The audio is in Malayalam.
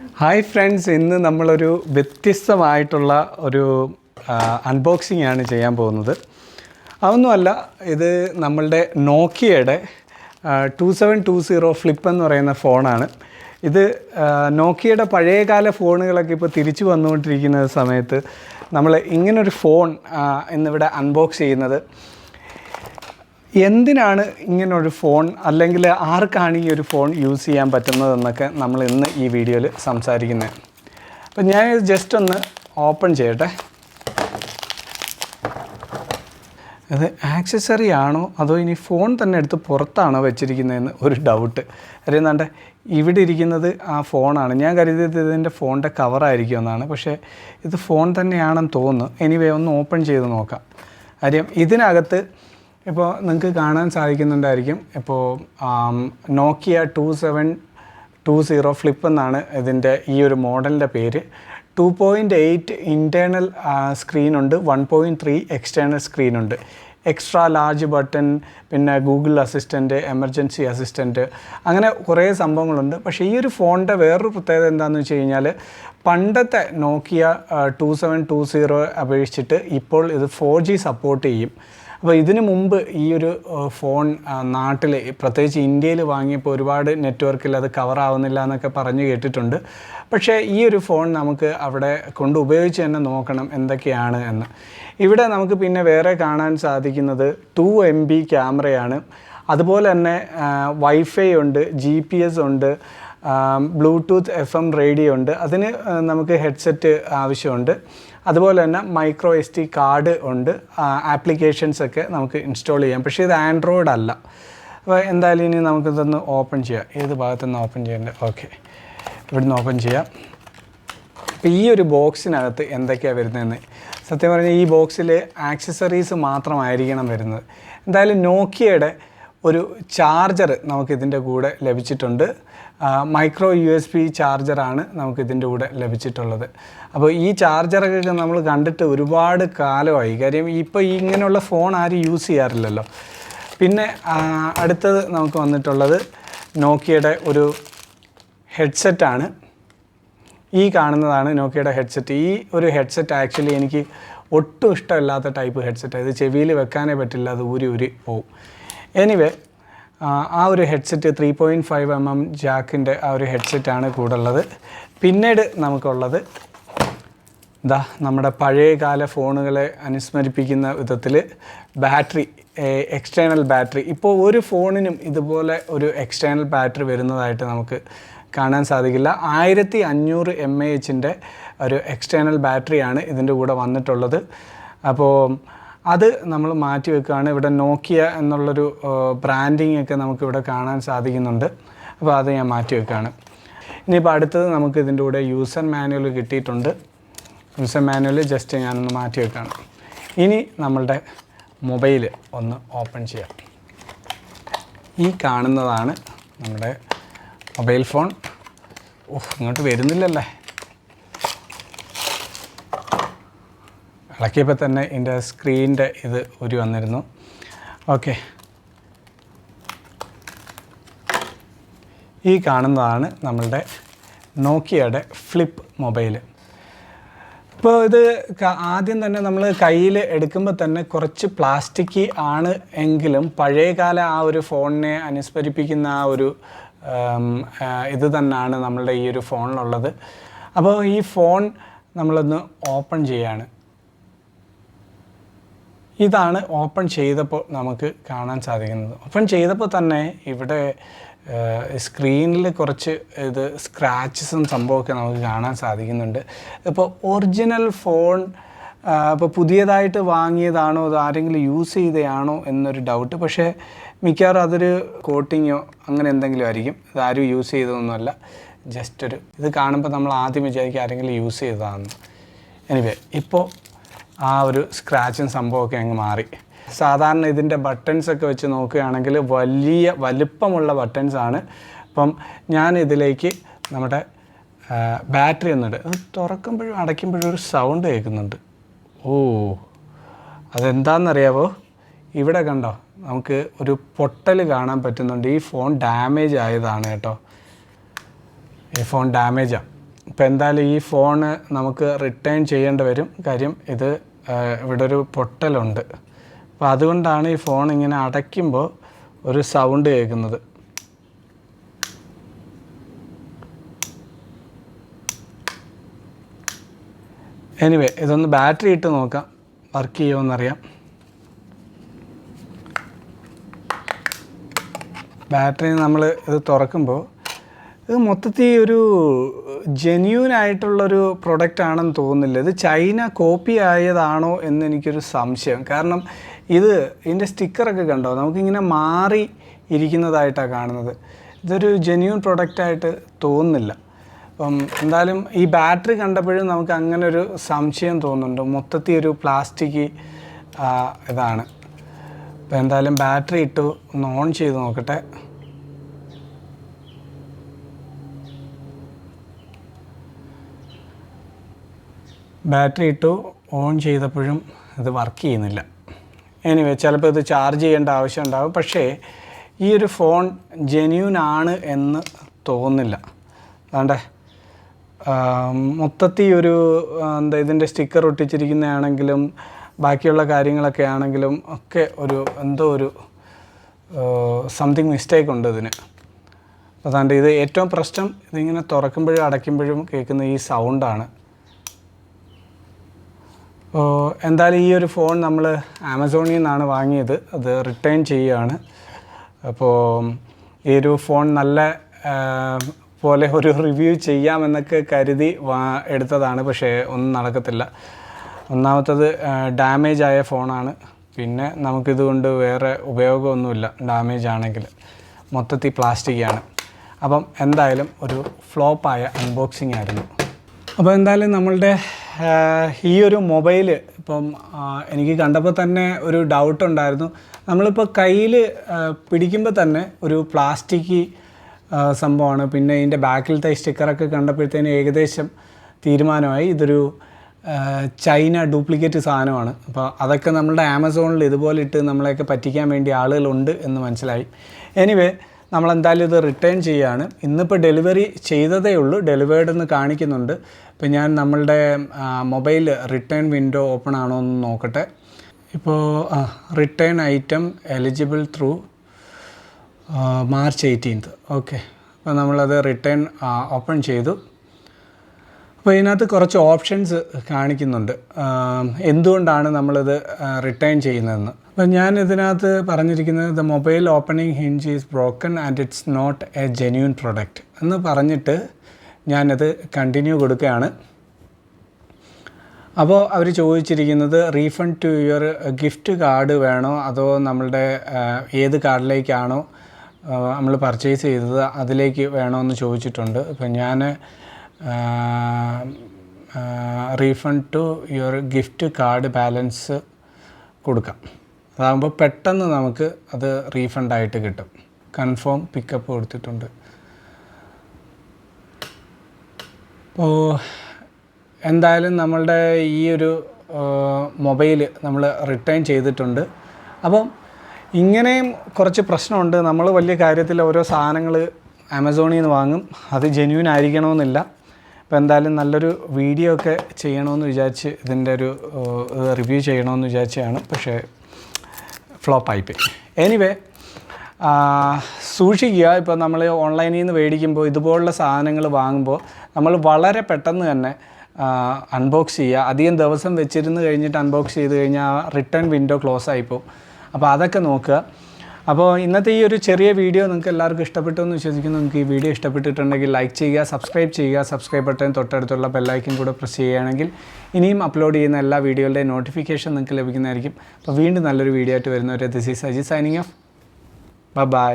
ഹായ് ഫ്രണ്ട്സ്, ഇന്ന് നമ്മളൊരു വ്യത്യസ്തമായിട്ടുള്ള ഒരു അൺബോക്സിംഗ് ആണ് ചെയ്യാൻ പോകുന്നത്. അതൊന്നുമല്ല, ഇത് നമ്മളുടെ നോക്കിയയുടെ 2720 ഫ്ലിപ്പ് എന്ന് പറയുന്ന ഫോണാണ്. ഇത് നോക്കിയയുടെ പഴയകാല ഫോണുകളൊക്കെ ഇപ്പോൾ തിരിച്ചു വന്നുകൊണ്ടിരിക്കുന്ന സമയത്ത് നമ്മൾ ഇങ്ങനൊരു ഫോൺ ഇന്നിവിടെ അൺബോക്സ് ചെയ്യുന്നത്. എന്തിനാണ് ഇങ്ങനൊരു ഫോൺ, അല്ലെങ്കിൽ ആർക്കാണ് ഈ ഒരു ഫോൺ യൂസ് ചെയ്യാൻ പറ്റുന്നതെന്നൊക്കെ നമ്മൾ ഇന്ന് ഈ വീഡിയോയിൽ സംസാരിക്കുന്നത്. അപ്പം ഞാൻ ജസ്റ്റ് ഒന്ന് ഓപ്പൺ ചെയ്യട്ടെ. അത് ആക്സസറി ആണോ അതോ ഇനി ഫോൺ തന്നെ എടുത്ത് പുറത്താണോ വെച്ചിരിക്കുന്നതെന്ന് ഒരു ഡൗട്ട്. അറിയുന്നുണ്ട്, ഇവിടെ ഇരിക്കുന്നത് ആ ഫോണാണ്. ഞാൻ കരുതിയത് ഇതിൻ്റെ ഫോണിൻ്റെ കവറായിരിക്കും എന്നാണ്, പക്ഷേ ഇത് ഫോൺ തന്നെയാണെന്ന് തോന്നുന്നു. എനിവേ ഒന്ന് ഓപ്പൺ ചെയ്ത് നോക്കാം. കാര്യം ഇതിനകത്ത് ഇപ്പോൾ നിങ്ങൾക്ക് കാണാൻ സാധിക്കുന്നുണ്ടായിരിക്കും. ഇപ്പോൾ നോക്കിയ 2720 ഫ്ലിപ്പ് എന്നാണ് ഇതിൻ്റെ ഈ ഒരു മോഡലിൻ്റെ പേര്. 2.8 ഇൻറ്റേർണൽ സ്ക്രീനുണ്ട്, 1.3 എക്സ്റ്റേണൽ സ്ക്രീനുണ്ട്. എക്സ്ട്രാ ലാർജ് ബട്ടൺ, പിന്നെ ഗൂഗിൾ അസിസ്റ്റൻറ്റ്, എമർജൻസി അസിസ്റ്റൻറ്റ്, അങ്ങനെ കുറേ സംഭവങ്ങളുണ്ട്. പക്ഷേ ഈ ഒരു ഫോണിൻ്റെ വേറൊരു പ്രത്യേകത എന്താണെന്ന് വെച്ച് കഴിഞ്ഞാൽ, പണ്ടത്തെ നോക്കിയ 2720 അപേക്ഷിച്ചിട്ട് ഇപ്പോൾ ഇത് 4G സപ്പോർട്ട് ചെയ്യും. അപ്പോൾ ഇതിനു മുമ്പ് ഈ ഒരു ഫോൺ നാട്ടിൽ, പ്രത്യേകിച്ച് ഇന്ത്യയിൽ വാങ്ങിയപ്പോൾ ഒരുപാട് നെറ്റ്വർക്കിൽ അത് കവറാവുന്നില്ല എന്നൊക്കെ പറഞ്ഞു കേട്ടിട്ടുണ്ട്. പക്ഷേ ഈ ഒരു ഫോൺ നമുക്ക് അവിടെ കൊണ്ട് ഉപയോഗിച്ച് തന്നെ നോക്കണം എന്തൊക്കെയാണ് എന്ന്. ഇവിടെ നമുക്ക് പിന്നെ വേറെ കാണാൻ സാധിക്കുന്നത് 2 MB ക്യാമറയാണ്. അതുപോലെ തന്നെ വൈഫൈ ഉണ്ട്, GPS ഉണ്ട്, ബ്ലൂടൂത്ത് FM റേഡിയോ ഉണ്ട്. അതിന് നമുക്ക് ഹെഡ്സെറ്റ് ആവശ്യമുണ്ട്. അതുപോലെ തന്നെ മൈക്രോ SD കാർഡ് ഉണ്ട്. ആപ്ലിക്കേഷൻസൊക്കെ നമുക്ക് ഇൻസ്റ്റാൾ ചെയ്യാം. പക്ഷേ ഇത് ആൻഡ്രോയിഡ് അല്ല. അപ്പോൾ എന്തായാലും ഇനി നമുക്കിതൊന്ന് ഓപ്പൺ ചെയ്യാം. ഏത് ഭാഗത്തുനിന്ന് ഓപ്പൺ ചെയ്യേണ്ടത്? ഓക്കെ, ഇവിടുന്ന് ഓപ്പൺ ചെയ്യാം. അപ്പോൾ ഈ ഒരു ബോക്സിനകത്ത് എന്തൊക്കെയാണ് വരുന്നതെന്ന് സത്യം പറഞ്ഞാൽ ഈ ബോക്സിൽ ആക്സസറീസ് മാത്രമായിരിക്കണം വരുന്നത്. എന്തായാലും നോക്കിയയുടെ ഒരു ചാർജർ നമുക്കിതിൻ്റെ കൂടെ ലഭിച്ചിട്ടുണ്ട്. മൈക്രോ USB ചാർജറാണ് നമുക്കിതിൻ്റെ കൂടെ ലഭിച്ചിട്ടുള്ളത്. അപ്പോൾ ഈ ചാർജറൊക്കെ നമ്മൾ കണ്ടിട്ട് ഒരുപാട് കാലമായി. കാര്യം ഇപ്പോൾ ഇങ്ങനെയുള്ള ഫോൺ ആരും യൂസ് ചെയ്യാറില്ലല്ലോ. പിന്നെ അടുത്തത് നമുക്ക് വന്നിട്ടുള്ളത് നോക്കിയയുടെ ഒരു ഹെഡ്സെറ്റാണ്. ഈ കാണുന്നതാണ് നോക്കിയയുടെ ഹെഡ്സെറ്റ്. ഈ ഒരു ഹെഡ്സെറ്റ് ആക്ച്വലി എനിക്ക് ഒട്ടും ഇഷ്ടമില്ലാത്ത ടൈപ്പ് ഹെഡ്സെറ്റ്. ഇത് ചെവിയിൽ വെക്കാനേ പറ്റില്ല, അത് ഊരി പോവും. എനിവേ, ആ ഒരു ഹെഡ്സെറ്റ് 3.5 mm ജാക്കിൻ്റെ ആ ഒരു ഹെഡ്സെറ്റാണ് കൂടുള്ളത്. പിന്നീട് നമുക്കുള്ളത് നമ്മുടെ പഴയകാല ഫോണുകളെ അനുസ്മരിപ്പിക്കുന്ന വിധത്തിൽ ബാറ്ററി, എക്സ്റ്റേണൽ ബാറ്ററി. ഇപ്പോൾ ഒരു ഫോണിനും ഇതുപോലെ ഒരു എക്സ്റ്റേണൽ ബാറ്ററി വരുന്നതായിട്ട് നമുക്ക് കാണാൻ സാധിക്കില്ല. 1500 mAh ഒരു എക്സ്റ്റേണൽ ബാറ്ററിയാണ് ഇതിൻ്റെ കൂടെ വന്നിട്ടുള്ളത്. അപ്പോൾ അത് നമ്മൾ മാറ്റി വെക്കുകയാണ്. ഇവിടെ നോക്കിയ എന്നുള്ളൊരു ബ്രാൻഡിങ് ഒക്കെ നമുക്കിവിടെ കാണാൻ സാധിക്കുന്നുണ്ട്. അപ്പോൾ അത് ഞാൻ മാറ്റി വെക്കുകയാണ്. ഇനിയിപ്പോൾ അടുത്തത് നമുക്ക് ഇതിൻ്റെ കൂടെ യൂസർ മാനുവൽ കിട്ടിയിട്ടുണ്ട്. യൂസർ മാനുവൽ ജസ്റ്റ് ഞാനൊന്ന് മാറ്റി വെക്കുകയാണ്. ഇനി നമ്മളുടെ മൊബൈൽ ഒന്ന് ഓപ്പൺ ചെയ്യാം. ഈ കാണുന്നതാണ് നമ്മുടെ മൊബൈൽ ഫോൺ. ഇങ്ങോട്ട് വരുന്നില്ലല്ലേ. ഇളക്കിയപ്പോൾ തന്നെ ഇതിൻ്റെ സ്ക്രീനിൻ്റെ ഇത് വന്നിരുന്നു. ഓക്കെ, ഈ കാണുന്നതാണ് നമ്മളുടെ നോക്കിയയുടെ ഫ്ലിപ്പ് മൊബൈൽ. ഇപ്പോൾ ഇത് ആദ്യം തന്നെ നമ്മൾ കയ്യിൽ എടുക്കുമ്പോൾ തന്നെ കുറച്ച് പ്ലാസ്റ്റിക് ആണ് എങ്കിലും പഴയകാല ആ ഒരു ഫോണിനെ അനുസ്മരിപ്പിക്കുന്ന ആ ഒരു ഇത് തന്നെയാണ് നമ്മളുടെ ഈ ഒരു ഫോണിലുള്ളത്. അപ്പോൾ ഈ ഫോൺ നമ്മളൊന്ന് ഓപ്പൺ ചെയ്യാണ്. ഇതാണ് ഓപ്പൺ ചെയ്തപ്പോൾ നമുക്ക് കാണാൻ സാധിക്കുന്നത്. ഓപ്പൺ ചെയ്തപ്പോൾ തന്നെ ഇവിടെ സ്ക്രീനിൽ കുറച്ച് ഇത് സ്ക്രാച്ചസും സംഭവമൊക്കെ നമുക്ക് കാണാൻ സാധിക്കുന്നുണ്ട്. ഇപ്പോൾ ഒറിജിനൽ ഫോൺ ഇപ്പോൾ പുതിയതായിട്ട് വാങ്ങിയതാണോ അത് ആരെങ്കിലും യൂസ് ചെയ്തതാണോ എന്നൊരു ഡൗട്ട്. പക്ഷേ മിക്കവാറും അതൊരു കോട്ടിങ്ങോ അങ്ങനെ എന്തെങ്കിലും ആയിരിക്കും. ഇതാരും യൂസ് ചെയ്തതൊന്നുമല്ല. ജസ്റ്റ് ഇത് കാണുമ്പോൾ നമ്മൾ ആദ്യം വിചാരിക്കും ആരെങ്കിലും യൂസ് ചെയ്തതാണെന്ന്. എനിവേ, ഇപ്പോൾ ആ ഒരു സ്ക്രാച്ചും സംഭവമൊക്കെ അങ്ങ് മാറി. സാധാരണ ഇതിൻ്റെ ബട്ടൺസൊക്കെ വെച്ച് നോക്കുകയാണെങ്കിൽ വലിയ വലിപ്പമുള്ള ബട്ടൺസാണ്. അപ്പം ഞാൻ ഇതിലേക്ക് നമ്മുടെ ബാറ്ററി ഒന്നുണ്ട്. അത് തുറക്കുമ്പോഴും അടയ്ക്കുമ്പോഴും ഒരു സൗണ്ട് കേൾക്കുന്നുണ്ട്. അതെന്താണെന്നറിയാവോ? ഇവിടെ കണ്ടോ, നമുക്ക് ഒരു പൊട്ടൽ കാണാൻ പറ്റുന്നുണ്ട്. ഈ ഫോൺ ഡാമേജ് ആയതാണ് കേട്ടോ. ഈ ഫോൺ ഡാമേജാണ്. ഇപ്പോൾ എന്തായാലും ഈ ഫോണ് നമുക്ക് റിട്ടേൺ ചെയ്യേണ്ടി വരും. കാര്യം ഇത് ഇവിടെ ഒരു പൊട്ടലുണ്ട്. അപ്പോൾ അതുകൊണ്ടാണ് ഈ ഫോൺ ഇങ്ങനെ അടയ്ക്കുമ്പോൾ ഒരു സൗണ്ട് കേൾക്കുന്നത്. എനിവേ ഇതൊന്ന് ബാറ്ററി ഇട്ട് നോക്കാം വർക്ക് ചെയ്യുമോയെന്നറിയാം. ബാറ്ററി നമ്മൾ ഇത് തുറക്കുമ്പോൾ ഇത് മൊത്തത്തിൽ ഒരു ജെന്യൂനായിട്ടുള്ളൊരു പ്രൊഡക്റ്റ് ആണെന്ന് തോന്നുന്നില്ല. ഇത് ചൈന കോപ്പി ആയതാണോ എന്ന് എനിക്കൊരു സംശയം. കാരണം ഇതിൻ്റെ സ്റ്റിക്കറൊക്കെ കണ്ടോ, നമുക്കിങ്ങനെ മാറി ഇരിക്കുന്നതായിട്ടാണ് കാണുന്നത്. ഇതൊരു ജെന്യൂൻ പ്രൊഡക്റ്റായിട്ട് തോന്നുന്നില്ല. അപ്പം എന്തായാലും ഈ ബാറ്ററി കണ്ടപ്പോഴും നമുക്ക് അങ്ങനെ ഒരു സംശയം തോന്നുന്നുണ്ട്. മൊത്തത്തിൽ ഒരു പ്ലാസ്റ്റിക് ഇതാണ്. അപ്പോൾ എന്തായാലും ബാറ്ററി ഇട്ടു ഒന്ന് ഓൺ ചെയ്ത് നോക്കട്ടെ. ബാറ്ററി ഇട്ടു ഓൺ ചെയ്തപ്പോഴും ഇത് വർക്ക് ചെയ്യുന്നില്ല. എനിവേ ചിലപ്പോൾ ഇത് ചാർജ് ചെയ്യേണ്ട ആവശ്യം ഉണ്ടാകും. പക്ഷേ ഈ ഒരു ഫോൺ ജെന്യൂൻ ആണ് എന്ന് തോന്നുന്നില്ല. അതുകൊണ്ട് മൊത്തത്തിൽ ഒരു ഇതിൻ്റെ സ്റ്റിക്കർ ഒട്ടിച്ചിരിക്കുന്നതാണെങ്കിലും ബാക്കിയുള്ള കാര്യങ്ങളൊക്കെ ആണെങ്കിലും ഒക്കെ എന്തോ ഒരു സംതിങ് മിസ്റ്റേക്ക് ഉണ്ട് ഇതിന്. അതുകൊണ്ട് ഇത് ഏറ്റവും പ്രശ്നം ഇതിങ്ങനെ തുറക്കുമ്പോഴും അടയ്ക്കുമ്പോഴും കേൾക്കുന്ന ഈ സൗണ്ടാണ്. എന്തായാലും ഈ ഒരു ഫോൺ നമ്മൾ ആമസോണിൽ നിന്നാണ് വാങ്ങിയത്. അത് റിട്ടേൺ ചെയ്യുകയാണ്. അപ്പോൾ ഈ ഒരു ഫോൺ നല്ല പോലെ ഒരു റിവ്യൂ ചെയ്യാമെന്നൊക്കെ കരുതി എടുത്തതാണ്. പക്ഷേ ഒന്നും നടക്കത്തില്ല. ഒന്നാമത്തത് ഡാമേജ് ആയ ഫോണാണ്. പിന്നെ നമുക്കിതുകൊണ്ട് വേറെ ഉപയോഗമൊന്നുമില്ല. ഡാമേജ് ആണെങ്കിൽ മൊത്തത്തിൽ പ്ലാസ്റ്റിക്കാണ്. അപ്പം എന്തായാലും ഒരു ഫ്ലോപ്പായ അൺബോക്സിംഗ് ആയിരുന്നു. അപ്പോൾ എന്തായാലും നമ്മളുടെ ഈ ഒരു മൊബൈൽ ഇപ്പം എനിക്ക് കണ്ടപ്പോൾ തന്നെ ഒരു ഡൗട്ട് ഉണ്ടായിരുന്നു. നമ്മളിപ്പോൾ കയ്യിൽ പിടിക്കുമ്പോൾ തന്നെ ഒരു പ്ലാസ്റ്റിക് സംഭവമാണ്. പിന്നെ ഇതിൻ്റെ ബാക്കിലത്തെ സ്റ്റിക്കറൊക്കെ കണ്ടപ്പോഴത്തേന് ഏകദേശം തീരുമാനമായി ഇതൊരു ചൈന ഡ്യൂപ്ലിക്കേറ്റ് സാധനമാണ്. അപ്പോൾ അതൊക്കെ നമ്മളുടെ ആമസോണിൽ ഇതുപോലെ ഇട്ട് നമ്മളെയൊക്കെ പറ്റിക്കാൻ വേണ്ടി ആളുകളുണ്ട് എന്ന് മനസ്സിലായി. എനിവേ നമ്മളെന്തായാലും ഇത് റിട്ടേൺ ചെയ്യുകയാണ്. ഇന്നിപ്പോൾ ഡെലിവറി ചെയ്തതേ ഉള്ളൂ. ഡെലിവേർഡ് എന്ന് കാണിക്കുന്നുണ്ട്. ഇപ്പോൾ ഞാൻ നമ്മളുടെ മൊബൈൽ റിട്ടേൺ വിൻഡോ ഓപ്പൺ ആണോ എന്ന് നോക്കട്ടെ. ഇപ്പോൾ return item eligible through March 18. Okay, അപ്പോൾ നമ്മളത് റിട്ടേൺ ഓപ്പൺ ചെയ്തു. അപ്പോൾ ഇതിനകത്ത് കുറച്ച് ഓപ്ഷൻസ് കാണിക്കുന്നുണ്ട് എന്തുകൊണ്ടാണ് നമ്മളിത് റിട്ടേൺ ചെയ്യുന്നതെന്ന്. അപ്പോൾ ഞാൻ ഇതിനകത്ത് പറഞ്ഞിരിക്കുന്നത് the mobile opening hinge is broken and it's not a genuine product എന്ന് പറഞ്ഞിട്ട് ഞാനത് കണ്ടിന്യൂ കൊടുക്കുകയാണ്. അപ്പോൾ അവർ ചോദിച്ചിരിക്കുന്നത് refund to your gift card വേണോ അതോ നമ്മളുടെ ഏത് കാർഡിലേക്കാണോ നമ്മൾ പർച്ചേസ് ചെയ്തത് അതിലേക്ക് വേണോ എന്ന് ചോദിച്ചിട്ടുണ്ട്. അപ്പോൾ ഞാൻ refund to your gift card balance കൊടുക്കാം. അതാകുമ്പോൾ പെട്ടെന്ന് നമുക്ക് അത് റീഫണ്ടായിട്ട് കിട്ടും. കൺഫേം പിക്കപ്പ് കൊടുത്തിട്ടുണ്ട്. അപ്പോൾ എന്തായാലും നമ്മളുടെ ഈ ഒരു മൊബൈൽ നമ്മൾ റിട്ടേൺ ചെയ്തിട്ടുണ്ട്. അപ്പം ഇങ്ങനെയും കുറച്ച് പ്രശ്നമുണ്ട്. നമ്മൾ വലിയ കാര്യത്തിൽ ഓരോ സാധനങ്ങൾ ആമസോണിൽ നിന്ന് വാങ്ങും, അത് ജെന്യൂൻ ആയിരിക്കണമെന്നില്ല. അപ്പോൾ എന്തായാലും നല്ലൊരു വീഡിയോ ഒക്കെ ചെയ്യണമെന്ന് വിചാരിച്ച് ഇതിൻ്റെ ഒരു റിവ്യൂ ചെയ്യണമെന്ന് വിചാരിച്ചാണ്. പക്ഷേ ഫ്ലോപ്പായിപ്പോയി. എനിവേ സൂക്ഷിക്കുക. ഇപ്പോൾ നമ്മൾ ഓൺലൈനിൽ നിന്ന് മേടിക്കുമ്പോൾ ഇതുപോലുള്ള സാധനങ്ങൾ വാങ്ങുമ്പോൾ നമ്മൾ വളരെ പെട്ടെന്ന് തന്നെ അൺബോക്സ് ചെയ്യുക. അധികം ദിവസം വെച്ചിരുന്ന് കഴിഞ്ഞിട്ട് അൺബോക്സ് ചെയ്ത് കഴിഞ്ഞാൽ റിട്ടേൺ വിൻഡോ ക്ലോസ് ആയിപ്പോവും. അപ്പോൾ അതൊക്കെ നോക്കുക. അപ്പോൾ ഇന്നത്തെ ഈ ഒരു ചെറിയ വീഡിയോ നിങ്ങൾക്ക് എല്ലാവർക്കും ഇഷ്ടപ്പെട്ടു എന്ന് വിശ്വസിക്കുന്നു. നിങ്ങൾക്ക് ഈ വീഡിയോ ഇഷ്ടപ്പെട്ടിട്ടുണ്ടെങ്കിൽ ലൈക്ക് ചെയ്യുക, സബ്സ്ക്രൈബ് ചെയ്യുക. സബ്സ്ക്രൈബ് ബട്ടൺ തൊട്ടടുത്തുള്ള ബെല്ലൈക്കൻ കൂടെ പ്രസ് ചെയ്യുകയാണെങ്കിൽ ഇനിയും അപ്ലോഡ് ചെയ്യുന്ന എല്ലാ വീഡിയോകളുടെയും നോട്ടിഫിക്കേഷൻ നിങ്ങൾക്ക് ലഭിക്കുന്നതായിരിക്കും. അപ്പോൾ വീണ്ടും നല്ലൊരു വീഡിയോ ആയിട്ട് വരുന്നവരെ this is Sajeev signing off. By.